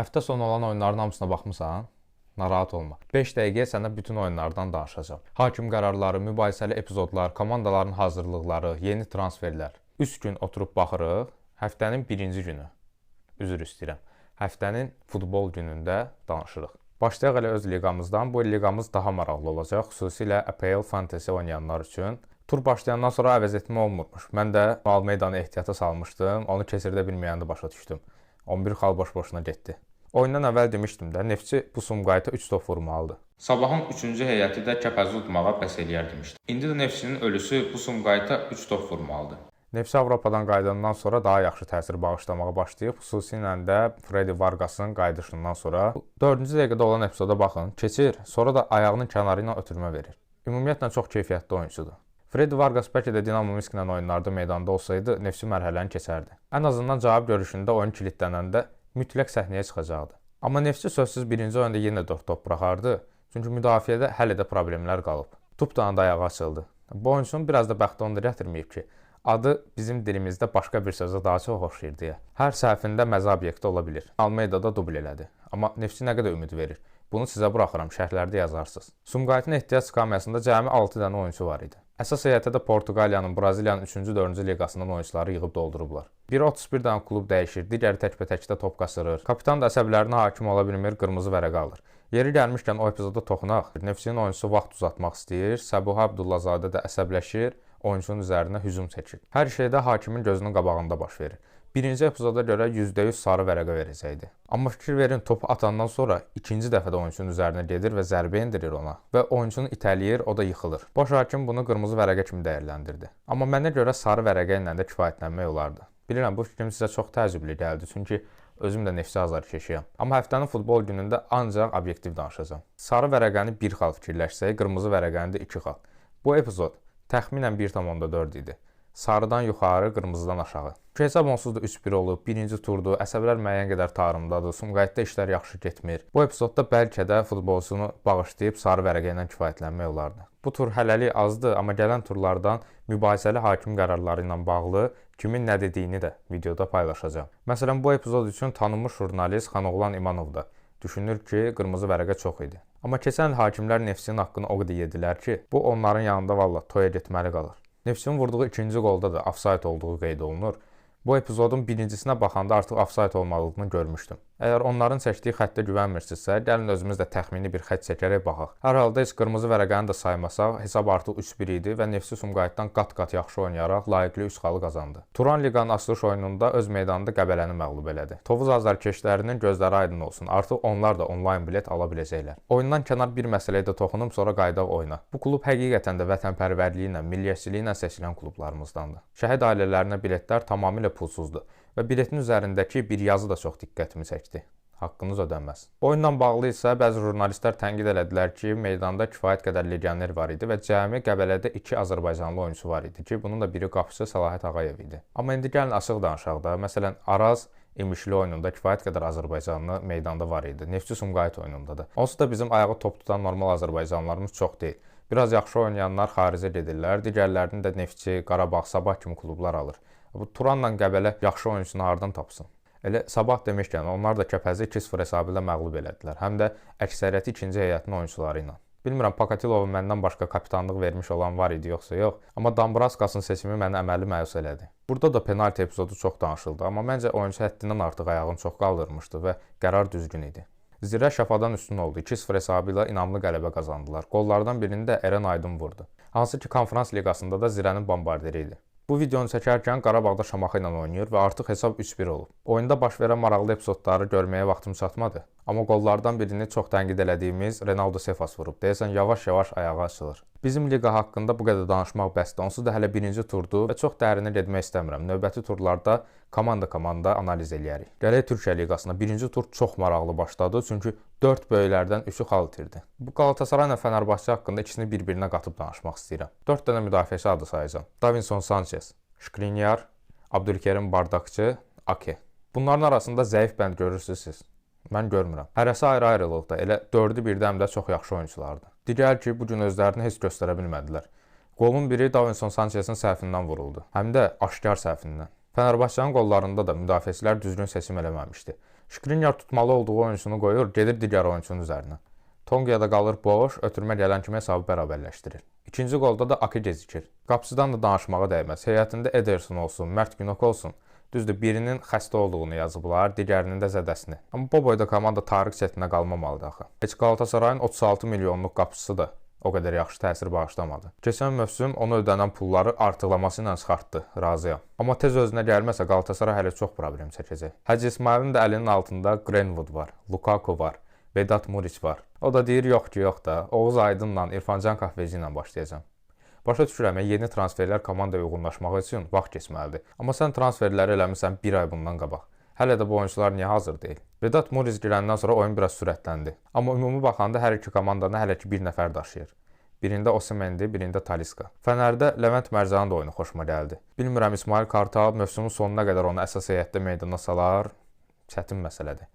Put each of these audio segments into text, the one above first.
Həftə sonu olan oyunların hamısına baxmısan? Narahat olma. 5 dəqiqəyə sənə bütün oyunlardan danışacağam. Hakim qərarları, mübahisəli epizodlar, komandaların hazırlıqları, yeni transferlər. 3 gün oturub baxırıq. Həftənin birinci günü. Üzr istəyirəm. Həftənin futbol günündə danışırıq. Başlayaq elə öz liqamızdan. Bu liqamız daha maraqlı olacaq. Xüsusilə APL Fantasy oynayanlar üçün. Tur başlayandan sonra əvəz etmə olmurmuş. Mən də Almeydanı ehtiyata salmışdım. Onu keçirdə bilməyəndə başa düşdüm. 11 xal boş-boşuna getdi. Oyundan əvvəl demişdim də, Neftçi bu Sumqayıta 3 top vurmalıdır. Sabahın 3-cü heyəti də kəpəzi udmağa bəs eləyər demişdim. İndi də Neftçinin ölüsü bu Sumqayıta 3 top vurmalıdır. Neftçi Avropadan qayıdandan sonra daha yaxşı təsir bağışlamağa başlayıb, xüsusilə də Freddy Vargas'ın qayıdışından sonra. 4-cü dəqiqədə olan epizoda baxın, keçir, sonra da ayağının kənarı ilə ötürmə verir. Ümumiyyətlə çox keyfiyyətli oyunçudur. Freddy Vargas bəlkə də Dinamo Minsklə oyunlarda meydanda olsaydı, Neftçi mərhələni keçərdi. Ən azından cavab görüşündə oyun kilidlənəndə mütləq səhnəyə çıxacaqdı. Amma Neftçi sözsüz birinci oyunda yenə 4 top buraxardı, çünki müdafiədə hələ də problemlər qalıb. Top da anda ayağı açıldı. Bu oyunçunun biraz da bəxti onda gətirməyib ki, adı bizim dilimizdə başqa bir sözə daha çox oxşayır deyə. Hər səhvində məzə obyekti ola bilir. Almeida-da dubl elədi. Amma Neftçi nə qədər ümid verir? Bunu sizə buraxıram, şərhlərdə yazarsınız. Sumqayıtın ehtiyat skamyasında cəmi 6 dənə oyunçu var idi. Əsas heyətə də Portuqaliyanın, Braziliyanın 3-cü, 4-cü liqasından oyunçuları yığıb doldurublar. Biri 31 dənə klub dəyişir, digəri təkbətəkdə top qasırır. Kapitan da əsəblərinə hakim ola bilmir, qırmızı vərəq alır. Yeri gəlmişkən o epizoda toxunaq. Neftçinin oyunçusu vaxt uzatmaq istəyir, Səbuha Abdullazadə də əsəbləşir, oyunçunun üzərinə hücum çəkir. Hər şeydə hakimin gözünün qabağında baş verir. Birinci epizoda görə %100 sarı vərəqə verəcəkdi. Amma fikir verin, topu atandan sonra ikinci dəfə də oyunçunun üzərinə gedir və zərbə endirir ona və oyunçunu itələyir, o da yıxılır. Baş hakim bunu qırmızı vərəqə kimi dəyərləndirdi. Amma mənə görə sarı vərəqə ilə də kifayətlənmək olardı. Bilirəm, bu fikrim sizə çox təəccüblü gəldi, çünki özüm də Neftçi azarkeşiyəm. Amma həftənin futbol günündə ancaq obyektiv danışacağam. Sarı vərəqəni 1 xal fikirləşsək, qırmızı vərəqəni də 2 xal. Bu epizod təxminən 1,4 idi. Sarıdan yuxarı, qırmızıdan aşağı. Hesab onsuz da 3-1 olub, birinci turdur, əsəblər müəyyən qədər tarımdadır, Sumqayıtda işlər yaxşı getmir. Bu epizodda bəlkə də futbolçunu bağışlayıb sarı vərəqə ilə kifayətlənmək olardı. Bu tur hələlik azdır, amma gələn turlardan mübahisəli hakim qərarları ilə bağlı kimin nə dediyini də videoda paylaşacağam. Məsələn, bu epizod üçün tanınmış jurnalist Xanoğlan İmanov da düşünür ki, qırmızı vərəqə çox idi. Amma keçən il hakimlər Neftçinin haqqını o qədər yedilər ki, bu onların yanında valla toya getməli qalır. Neftçinin vurduğu ikinci qolda da ofsayt olduğu qeyd olunur. Bu epizodun birincisinə baxanda artıq ofsayt olmadığını görmüşdüm. Əgər onların çəkdiyi xəttə güvənmirsinizsə, gəlin özümüz də təxmini bir xətt çəkərək baxaq. Hər halda heç qırmızı vərəqəni də saymasaq, hesab artıq 3-1 idi və Neftçi Sumqayıtdan qat-qat yaxşı oynayaraq layiqli 3 xalı qazandı. Turan Liqanın açılış oyununda öz meydanında Qəbələni məğlub elədi. Tovuz azarkeşlərinin gözləri aydın olsun, artıq onlar da onlayn bilet ala biləcəklər. Oyundan kənar bir məsələyə də toxunum, sonra qayıdaq oyuna. Bu klub həqiqətən də vətənpərvərliyi ilə, milliyyətçiliyi ilə seçilən klublarımızdandır. Şəhid ailələrinə biletlər tamamilə pulsuzdur və biletin üzərindəki bir yazı da çox diqqətimi çəkdi. Haqqınız ödənməz. Oyunla bağlı isə bəzi jurnalistlər tənqid elədilər ki, meydanda kifayət qədər legioner var idi və cəmi Qəbələdə 2 Azərbaycanlı oyunçu var idi ki, bunun da biri qapıçı Səlahiyyət Ağayev idi. Amma indi gəlin açıq danışaq da. Məsələn, Araz İmişli oyununda kifayət qədər Azərbaycanlı meydanda var idi. Neftçi Sumqayıt oyununda da. Onsuz da bizim ayağı top tutan normal Azərbaycanlılarımız çox deyil. Biraz yaxşı oynayanlar xaricə gedirlər, digərlərini də Neftçi, Qarabağ, Sabah kimi klublar alır. Bu Turanla Qəbələ yaxşı oyunçunu hardan tapsın? Elə Sabah demişkən, onlar da Kəpəzi 2-0 hesabı ilə məğlub elədilər. Həm də əksəriyyəti ikinci heyətin oyunçuları ilə. Bilmirəm, Pakatilovun məndən başqa kapitanlıq vermiş olan var idi, yoxsa yox. Amma Dambraskasın seçimi məni əməli məyus elədi. Burada da penalti epizodu çox danışıldı, amma məncə oyunçu həddindən artıq ayağını çox qaldırmışdı və qərar düzgün idi. Zirə Şəfadan üstün oldu. 2-0 hesabı ilə inamlı qələbə qazandılar. Qollardan birini də Eren Aydın vurdu. Hansı ki, Konfrans Liqasında da Zirənin bombardiri idi. Bu videonu çəkərkən Qarabağda Şamaxı ilə oynayır və artıq hesab 3-1 olub. Oyunda baş verən maraqlı epizodları görməyə vaxtım çatmadı. Amma qollardan birini çox tənqid elədiyimiz Renaldo Sefas vurub. Deyəsən yavaş-yavaş ayağı açılır. Bizim liqa haqqında bu qədər danışmaq bəsdir. Onsuz da hələ birinci turdur və çox dərinə getmək istəmirəm. Növbəti turlarda komanda analiz eləyərik. Gələk Türkiyə liqasına. Birinci tur çox maraqlı başladı, çünki 4 böyüklərdən 3-ü xal itirdi. Bu Qalatasaray ilə Fənərbağçı haqqında ikisini bir-birinə qatıb danışmaq istəyirəm. 4 dənə müdafiəçi adı sayacağam. Davinson Sanchez, Skriniar, Abdülkerim Bardakçı, Ake. Bunların arasında zəif bənd görürsünüz siz. Mən görmürəm. Hərəsi ayrı-ayrılıqda, elə 4-ü birdən də çox yaxşı oyunçulardır. Digər ki, bu gün özlərini heç göstərə bilmədilər. Qolun biri Davinson Sanchezin səhvindən vuruldu. Həm də aşkar səhvindən. Fənərbağçanın qollarında da müdafiəçilər düzgün seçim eləməmişdi. Skriniar tutmalı olduğu oyunçunu qoyur, gedir digər oyunçunun üzərinə. Tonguya da qalır boş, ötürmə gələn kimi hesabı bərabərləşdirir. İkinci qolda da Aki gecikir. Qapıcıdan da danışmağa dəyməz. Heyətində Ederson olsun, Mert Günok olsun. Düzdür, birinin xəstə olduğunu yazıblar, digərinin də zədəsini. Amma bu boyda komanda tarix setinə qalmamalıdır axı. Heç Galatasarayın 36 milyonluq qapıcısı da o qədər yaxşı təsir bağışlamadı. Keçən mövsüm onu ödənən pulları artıqlaması ilə çıxartdı, razıyam. Amma tez özünə gəlməsə Galatasaray hələ çox problem çəkəcək. Hacı İsmailin də əlinin altında Greenwood var, Lukaku var, Vedat Muriç var. O da deyir yox ki, yox da, Oğuz Aydınla, İrfancan Kahveci ilə başlayacağam. Başa düşürəm, yeni transferlər komandaya uyğunlaşmaq üçün vaxt keçməlidir. Amma sən transferləri eləmirsən 1 ay bundan qabaq. Hələ də bu oyunçular niyə hazır deyil? Vedat Muriç girəndən sonra oyun biraz sürətləndi. Amma ümumi baxanda hər iki komandanı hələ ki bir nəfər daşıyır. Birində Osimhendi, birində Talisca. Fənərdə Levent Mərcanın da oyunu xoşuma gəldi. Bilmirəm, İsmail Kartal mövsümün sonuna qədər onu əsas heyətdə meydana salar, çətin məsələdir.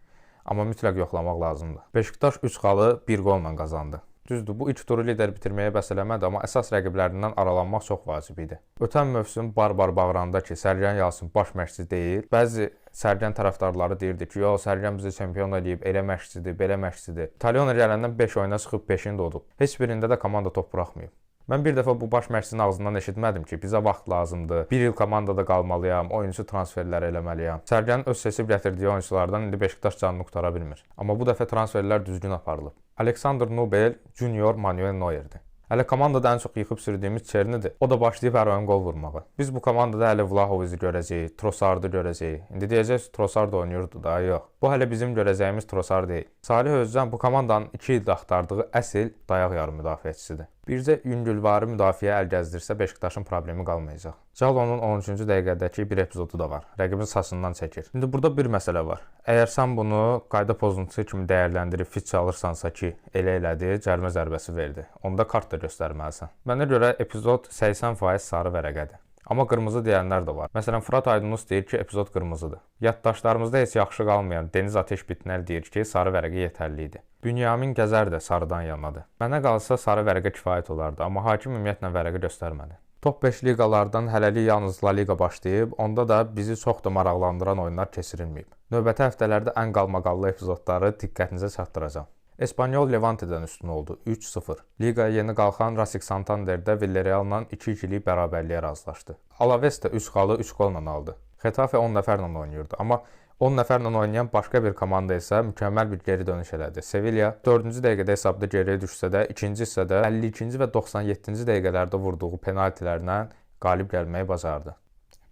Amma mütləq yoxlamaq lazımdır. Beşiktaş 3 xalı 1 qolla qazandı. Düzdür, bu 3 turu lider bitirməyə bəs eləmədi, amma əsas rəqiblərindən aralanmaq çox vacib idi. Ötən mövsüm bar-bar bağıranda ki, Sərgən Yalçın baş məşqçi deyil. Bəzi Sərgən tərəfdarları deyirdi ki, yox, Sərgən bizi çempion edib, elə məşqçidir, belə məşqçidir. Talyona gələndən 5 oyuna çıxıb 5-ini də udub. Heç birində də komanda top buraxmayıb. Mən bir dəfə bu baş məşqçinin ağzından eşitmədim ki, bizə vaxt lazımdır, 1 il komandada qalmalıyam, oyuncu transferləri eləməliyəm. Sərgənin öz seçib gətirdiyi oyunculardan indi Beşiktaş canını qurtara bilmir. Amma bu dəfə transferlər düzgün aparılıb. Alexander Nubel Junior Manuel Neuer'dir. Hələ komandada ən çox yıxıb sürdüyümüz Çernidir. O da başlayıb hər oyun qol vurmağa. Biz bu komandada hələ Vlahovici görəcəyik, Trossardı görəcəyik. İndi deyəcəksiniz Trossard oynayırdı da, yox. Bu hələ bizim görəcəyimiz Trossard deyil. Salih Özcan bu komandanın 2 ildə axtardığı əsl dayaq yarım müdafiəçisidir. Bircə yüngülvari müdafiə əl gəzdirsə Beşiktaşın problemi qalmayacaq. Jalonun 13-cü dəqiqədəki bir epizodu da var. Rəqibin saçından çəkir. İndi burada bir məsələ var. Əgər sən bunu qayda pozuntusu kimi dəyərləndirib fit çalırsansa ki, elə elədi, cərimə zərbəsi verdi. Onda kart da göstərməlisən. Mənə görə epizod 80% sarı vərəqədir. Amma qırmızı deyənlər də var. Məsələn, Fırat Aydınus deyir ki, epizod qırmızıdır. Yaddaşlarımızda heç yaxşı qalmayan Deniz Ateş Bitnəl deyir ki, sarı vərəqə yetərli idi. Bünyamin Gəzər də sarıdan yanadır. Mənə qalsa sarı vərəqə kifayət olardı, amma hakim ümumiyyətlə vərəqə göstərmədi. Top 5 liqalardan hələlik yalnız La Liga başlayıb, onda da bizi çox da maraqlandıran oyunlar keçirilməyib. Növbəti həftələrdə ən qalmaqallı epizodları diqqətinizə çatdıracağam. Espanyol Levante'dən üstün oldu 3-0. Liqaya yeni qalxan Racing Santander'də Villarreal'la 2-2'lik bərabərliyə razılaşdı. Alaves də 3 xalı 3 qolla aldı. Xetafe 10 nəfərlə oynayırdı, amma 10 nəfərlə oynayan başqa bir komanda isə mükəmməl bir geri dönüş elədi. Sevilla 4-cü dəqiqədə hesabda geriyə düşsə də, ikinci hissədə 52-ci və 97-ci dəqiqələrdə vurduğu penaltilərlə qalib gəlməyi bacardı.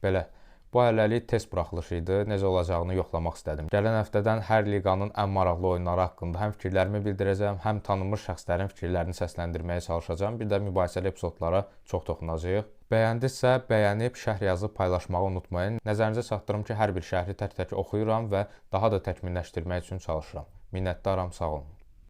Belə. Bu hələlik test buraxılışı idi. Necə olacağını yoxlamaq istədim. Gələn həftədən hər liqanın ən maraqlı oyunları haqqında həm fikirlərimi bildirəcəm, həm tanınmış şəxslərin fikirlərini səsləndirməyə çalışacağam. Bir də mübahisəli epizodlara çox toxunacağıq. Bəyəndinizsə, bəyənib, şərh yazıb paylaşmağı unutmayın. Nəzərinizə çatdırım ki, hər bir şərhi tək-tək oxuyuram və daha da təkmilləşdirmək üçün çalışıram. Minnətdaram, sağ olun.